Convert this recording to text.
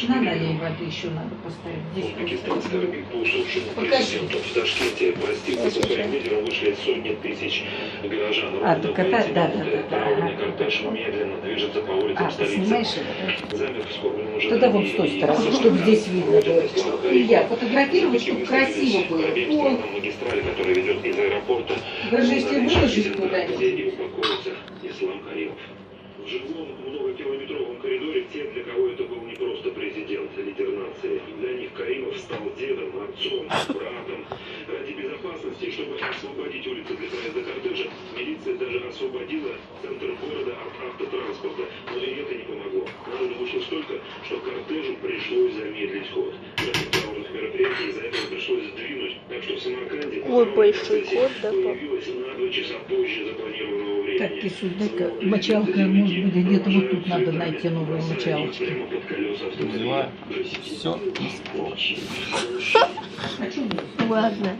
На налей воды еще надо поставить. Узбекистанская арбитра усопшему президенту в Ташкенте проститься со своим лидером вышли сотни тысяч горожан. Так это, да. Траурный кортеж медленно движется по улицам столицы. Снимаешь это? Замер в скорбном ожидании. Тогда вот с той стороны, чтобы здесь видно было. Илья, фотографировать, чтобы красиво было. Ой, Магистраль, который ведет из аэропорта. даже если выложить куда-нибудь. И упокоится Ислам Каримов. В живом многокилометровом коридоре те, для кого это был не просто президент, лидер нации. Для них Каримов стал дедом, отцом, братом. Ради безопасности, чтобы освободить улицы для проезда кортежа, милиция даже освободила центр города от автотранспорта. Но и это не помогло. Народу вышло столько, что кортежу пришлось замедлить ход. График траурных мероприятий из-за этого пришлось сдвинуть. Так что в Самарканде большой кот, да, появилась на 2 часа позже запланированного времени. Так, кисудека, мочалка, может быть, где-то вот тут надо найти новые мочалочки. Взяла все испортила. А что Ладно.